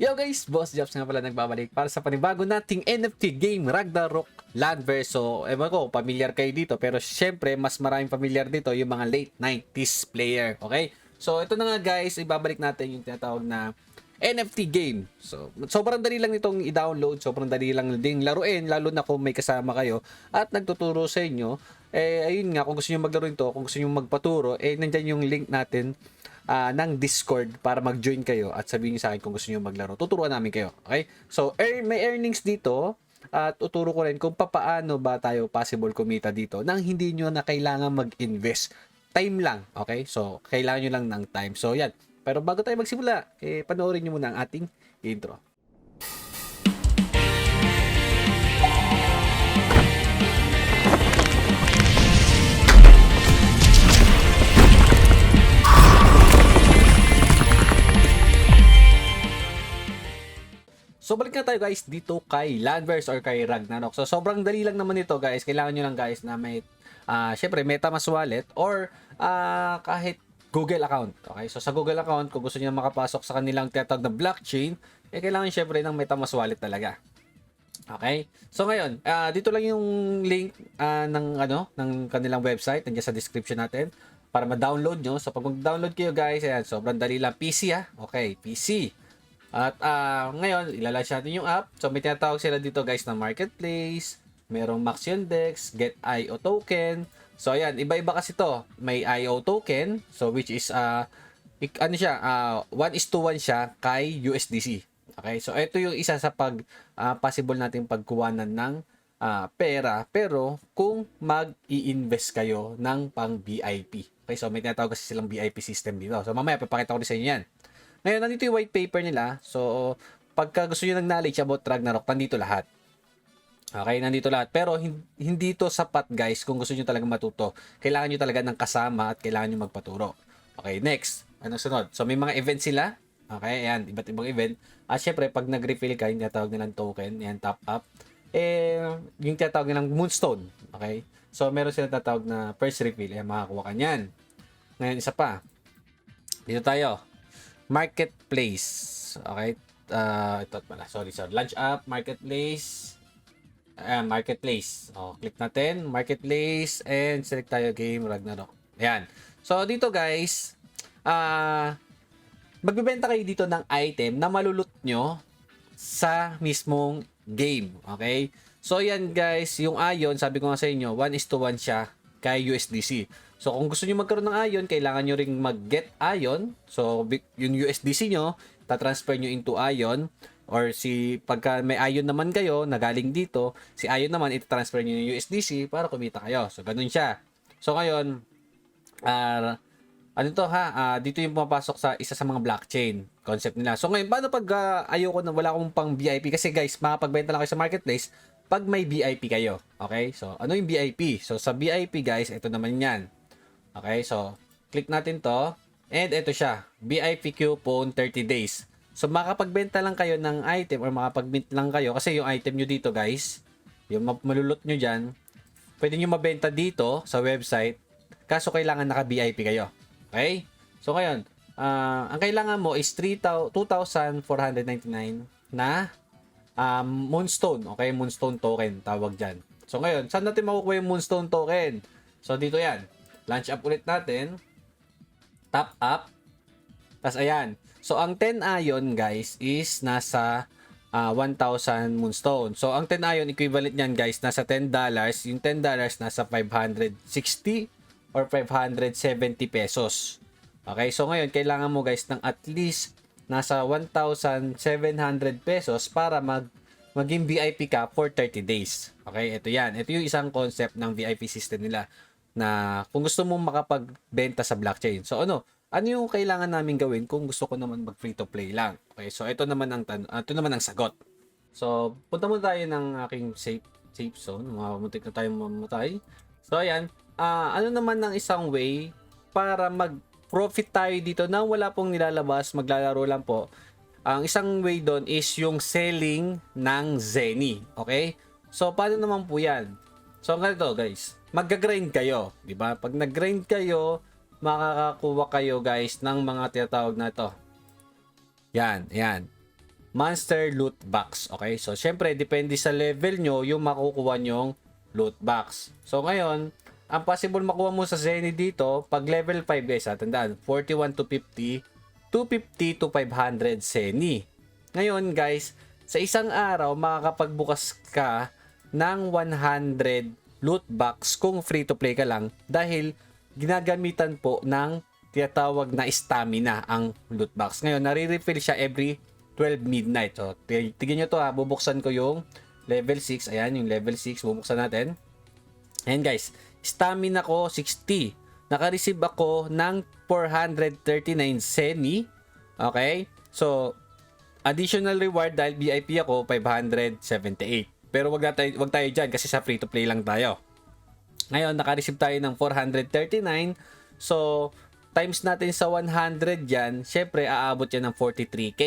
Yo guys, Boss Jobs nga pala nagbabalik para sa panibago nating NFT game, Ragnarok Landverse. So, ewan ko, familiar kayo dito, pero syempre, mas maraming familiar dito yung mga late 90s player, okay? So, ito na nga guys, ibabalik natin yung tinatawag na NFT game. So, sobrang dali lang nitong i-download, sobrang dali lang ding laruin, lalo na kung may kasama kayo at nagtuturo sa inyo. Ayun nga, kung gusto niyo maglaro ito, kung gusto niyo magpaturo, nandyan yung link natin ng Discord para mag-join kayo at sabihin niyo sa akin kung gusto niyo maglaro. Tuturuan namin kayo. Okay? So, may earnings dito at tuturo ko rin kung paano ba tayo possible kumita dito nang hindi niyo na kailangan mag-invest. Time lang. Okay? So, kailangan niyo lang ng time. So, yan. Pero bago tayo magsimula, panoorin niyo muna ang ating intro. So balik na tayo guys dito kay Landverse or kay Ragnarok. So sobrang dali lang naman ito guys. Kailangan nyo lang guys na may syempre MetaMask wallet or kahit Google account. Okay? So sa Google account, kung gusto niyo makapasok sa kanilang tinatawag na blockchain, kailangan syempre ng MetaMask wallet talaga. Okay? So ngayon, dito lang yung link ng kanilang website, nandiyan sa description natin para ma-download nyo. So pag mag-download kayo guys, ayan, sobrang dali lang. PC Okay, PC. At ngayon, ilalunch natin yung app. So may tinatawag sila dito guys na marketplace, merong Max Index, Get IO token. So ayan, iba-iba kasi to. May IO token, so which is 1:1 siya kay USDC. Okay? So ito yung isa sa possible nating pagkuhanan ng pera, pero kung mag-i-invest kayo ng pang VIP. Okay, so may tinatawag kasi silang VIP system dito. So mamaya papakita ko rin sa inyo yan. Ngayon, nandito yung white paper nila. So, pagka gusto nyo ng knowledge about Ragnarok, nandito lahat. Okay, nandito lahat. Pero, hindi to sapat, guys, kung gusto nyo talaga matuto. Kailangan nyo talaga ng kasama at kailangan nyo magpaturo. Okay, next. Anong sunod? So, may mga event sila. Okay, ayan, iba't ibang event. At syempre, pag nag-refill ka, yung tinatawag nilang token, yan, top up. Yung tinatawag nilang moonstone. Okay? So, meron silang tinatawag na first refill. Ayan, makakuha ka niyan. Ngayon, isa pa. Dito tayo. Marketplace. Okay? Ito pala. Sorry. Launch app, marketplace. Marketplace. Click natin. Marketplace. And select tayo game Ragnarok. Ayan. So, dito guys, magbibenta kayo dito ng item na malulot nyo sa mismong game. Okay? So, yan guys. Yung Ion, sabi ko nga sa inyo, 1:1 siya kay USDC. So, kung gusto niyo magkaroon ng Ion, kailangan nyo ring mag-get Ion. So, yung USDC nyo, tatransfer nyo into Ion. Or pagka may Ion naman kayo, na galing dito, si Ion naman, itatransfer nyo yung USDC para kumita kayo. So, ganun siya. So, ngayon, dito yung pumapasok sa isa sa mga blockchain concept nila. So, ngayon, paano pag ayoko na, wala akong pang VIP? Kasi guys, makapagbenta lang kayo sa marketplace pag may VIP kayo. Okay? So, ano yung VIP? So, sa VIP guys, ito naman yan. Okay, so, click natin to. And ito siya, VIP coupon 30 days. So, makapagbenta lang kayo ng item or makapag-mint lang kayo. Kasi yung item nyo dito, guys, yung malulot nyo dyan, pwede nyo mabenta dito sa website. Kaso, kailangan naka-VIP kayo. Okay? So, ngayon, ang kailangan mo is 2,499 na Moonstone. Okay? Moonstone token, tawag dyan. So, ngayon, saan natin makukuha yung Moonstone token? So, dito yan. Launch up ulit natin. Top up. Tapos ayan. So, ang 10 Ion guys is nasa 1,000 Moonstone. So, ang 10 Ion equivalent niyan guys nasa $10. Yung $10 nasa 560 or 570 pesos. Okay? So, ngayon kailangan mo guys ng at least nasa 1,700 pesos para maging VIP ka for 30 days. Okay? Ito yan. Ito yung isang concept ng VIP system nila na kung gusto mong makapagbenta sa blockchain. So ano yung kailangan namin gawin kung gusto ko naman mag free to play lang? Okay, so ito naman ang sagot. So punta muna tayo ng aking safe zone. Muntik na tayong mamatay. So ayan, ano naman ng isang way para mag-profit tayo dito nang wala pong nilalabas, maglalaro lang po. Ang isang way doon is yung selling ng Zenny. Okay? So paano naman po 'yan? So ganito guys, mag-grind kayo, di ba? Pag nag-grind kayo, makakakuha kayo guys ng mga tinatawag na to. Yan, yan. monster loot box. Okay? So, syempre, depende sa level nyo yung makukuha nyong loot box. So, ngayon, ang possible makuha mo sa Zenny dito, pag level 5 guys, tandaan, 41 to 50, 250 to 500 Zenny. Ngayon guys, sa isang araw, makakapagbukas ka ng 100 loot box kung free to play ka lang dahil ginagamitan po ng tinatawag na stamina ang loot box. Ngayon, nare-refill siya every 12 midnight. So, tignan nyo to ha. Bubuksan ko yung level 6. Ayan, yung level 6. Bubuksan natin. Ayan guys. Stamina ko 60. Naka-receive ako ng 439 Zenny. Okay? So, additional reward dahil VIP ako, 578. Pero wag tayo dyan kasi sa free to play lang tayo. Ngayon, naka-receive tayo ng 439. So, times natin sa 100 yan, syempre aabot yan ng 43k.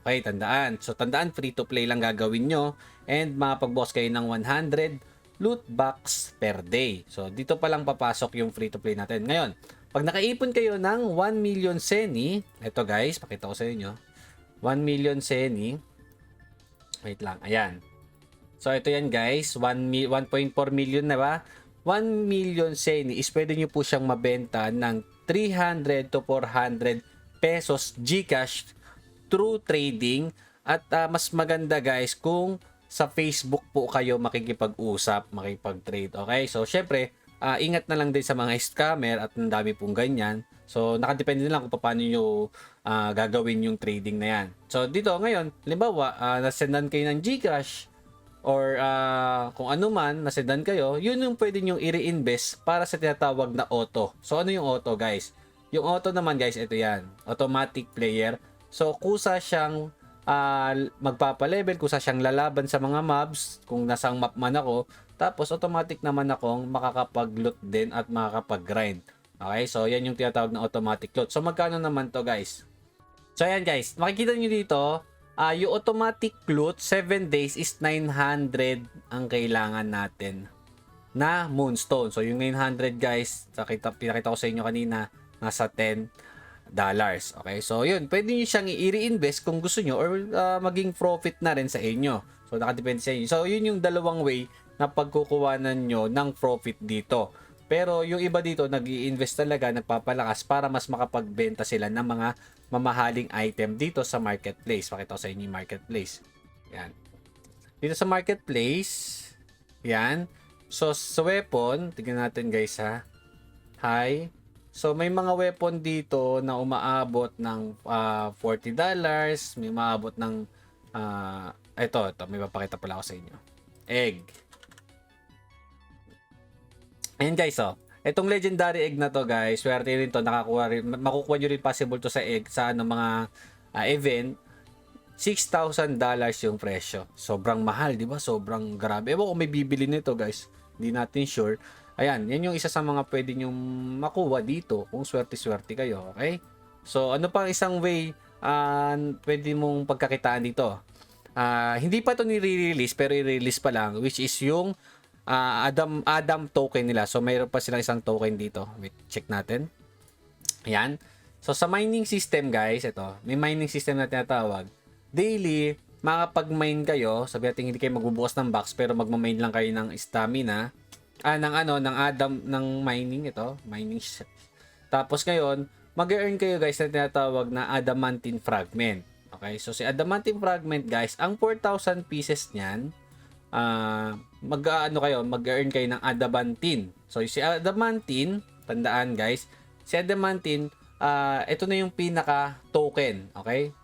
Okay, tandaan. So, tandaan, free to play lang gagawin nyo. And makapag-boss kayo ng 100 loot box per day. So, dito pa lang papasok yung free to play natin. Ngayon, pag nakaipon kayo ng 1 million Zenny, ito guys, pakita ko sa inyo. 1 million Zenny. Wait lang, ayan. So, ito yan guys, 1.4 million na ba? 1 million Zenny is pwede nyo po siyang mabenta ng 300 to 400 pesos GCash through trading. At mas maganda guys kung sa Facebook po kayo makikipag-usap, makipag-trade. Okay? So, syempre, ingat na lang din sa mga scammer at ang dami pong ganyan. So, nakadepende na lang kung paano nyo gagawin yung trading na yan. So, dito ngayon, halimbawa, nasendan kayo ng GCash or kung ano man, nasendan kayo, yun yung pwede nyo i-reinvest para sa tinatawag na auto. So, ano yung auto, guys? Yung auto naman, guys, ito yan. Automatic player. So, kusa siyang magpapalevel, kusa siyang lalaban sa mga mobs, kung nasang map man ako. Tapos, automatic naman akong makakapag-loot din at makakapag-grind. Okay? So, yan yung tinatawag na automatic loot. So, magkano naman to, guys? So, ayan, guys. Makikita nyo dito, yung automatic loot, 7 days is 900 ang kailangan natin na moonstone. So, yung 900 guys, pinakita ko sa inyo kanina, nasa $10. Okay? So, yun. Pwede nyo siyang i-reinvest kung gusto nyo or maging profit na rin sa inyo. So, nakadepende sa inyo. So, yun yung dalawang way na pagkukuhanan nyo ng profit dito. Pero yung iba dito, nag-i-invest talaga, nagpapalakas para mas makapagbenta sila ng mga mamahaling item dito sa marketplace. Pakita ko sa inyo yung marketplace. Yan. Dito sa marketplace, yan. So, sa weapon, tignan natin guys ha. Hi. So, may mga weapon dito na umaabot ng $40. May umaabot ng, ito, may papakita pala ako sa inyo. Egg. Ayan guys, oh. Itong legendary egg na to guys, swerte rin to, makukuha nyo rin possible to sa egg sa mga event. $6,000 yung presyo. Sobrang mahal, di ba? Sobrang grabe. Ewan kung may bibili nito guys. Hindi natin sure. Ayan, yan yung isa sa mga pwede nyong makuha dito kung swerte-swerte kayo, okay? So, ano pang isang way pwede mong pagkakitaan dito? Hindi pa to nire-release pero i-release pa lang, which is yung Adam token nila. So, mayroon pa silang isang token dito. Wait, check natin. Ayan. So, sa mining system, guys, ito. May mining system na tinatawag. Daily, makapag-mine kayo. Sabi natin, hindi kayo magbubukas ng box, pero magmamine lang kayo ng stamina. Ng Adam, ng mining ito. Mining. Tapos, ngayon, mag-earn kayo, guys, na tinatawag na adamantine fragment. Okay? So, si adamantine fragment, guys, ang 4,000 pieces niyan, mag-earn kayo ng adamantine. So, si adamantine, tandaan guys, si adamantine, ito na yung pinaka token, okay?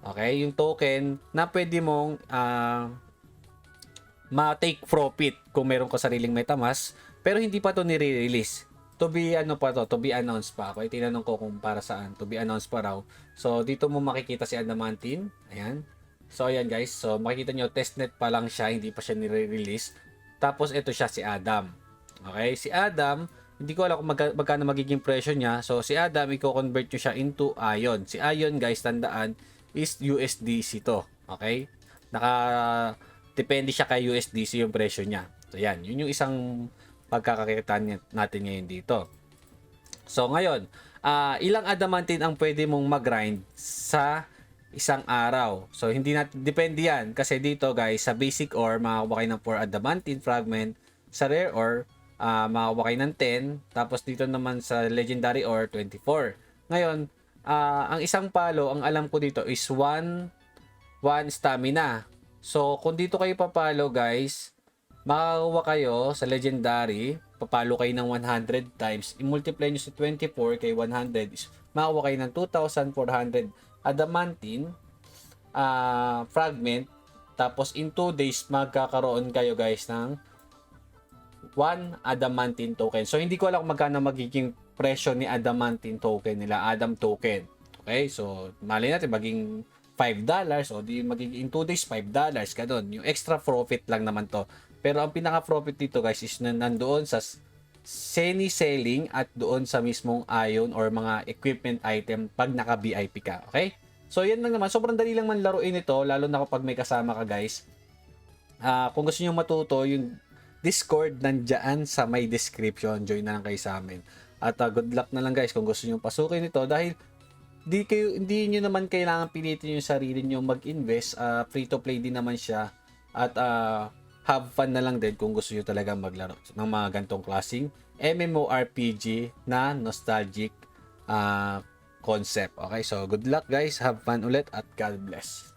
Okay, yung token na pwede mong ma-take profit kung meron ka sariling MetaMask, pero hindi pa to nire-release. To be announced pa. Okay, tinanong ko kung para saan, to be announced pa raw. So, dito mo makikita si adamantine. Ayan. So, ayan guys. So, makikita nyo, testnet pa lang siya. Hindi pa siya nire-release. Tapos, ito siya si Adam. Okay? Si Adam, hindi ko alam kung magkano magiging presyo niya. So, si Adam, i-convert nyo siya into Ion. Si Ion, guys, tandaan, is USDC to. Okay? Depende siya kay USDC yung presyo niya. So, yan. Yun yung isang pagkakakitaan natin ngayon dito. So, ngayon, ilang adamantine ang pwede mong mag-grind sa isang araw. So, hindi natin, depende yan. Kasi dito guys, sa basic ore, makakuha kayo ng 4 adamantine fragment. Sa rare ore, makakuha kayo ng 10. Tapos dito naman sa legendary ore, 24. Ngayon, ang isang palo, ang alam ko dito is 1 stamina. So, kung dito kayo papalo guys, makakakuha kayo sa legendary, papalo kayo ng 100 times, i-multiply nyo sa 24 kay 100, is makakuha kayo ng 2,400 adamantine fragment. Tapos in 2 days, magkakaroon kayo guys ng 1 adamantine token. So, hindi ko alam kung magkano magiging presyo ni adamantine token nila, Adam token. Okay, so mali natin maging $5 o di magiging in 2 days $5, ganun. Yung extra profit lang naman to. Pero ang pinaka profit dito guys is nandoon sa selling at doon sa mismong ion or mga equipment item pag naka VIP ka. Okay? So yan lang naman, sobrang dali lang man laruin ito, lalo na kapag may kasama ka guys. Kung gusto niyo matuto, yung Discord nandiyan sa may description, join na lang kayo sa amin. At good luck na lang guys kung gusto niyo pasukin ito, dahil hindi niyo naman kailangan pilitin yung sarili niyo mag-invest. Free to play din naman siya, at have fun na lang din kung gusto niyo talaga maglaro ng mga gantong klaseng MMORPG na nostalgic concept. Okay, so good luck guys, have fun ulit at God bless.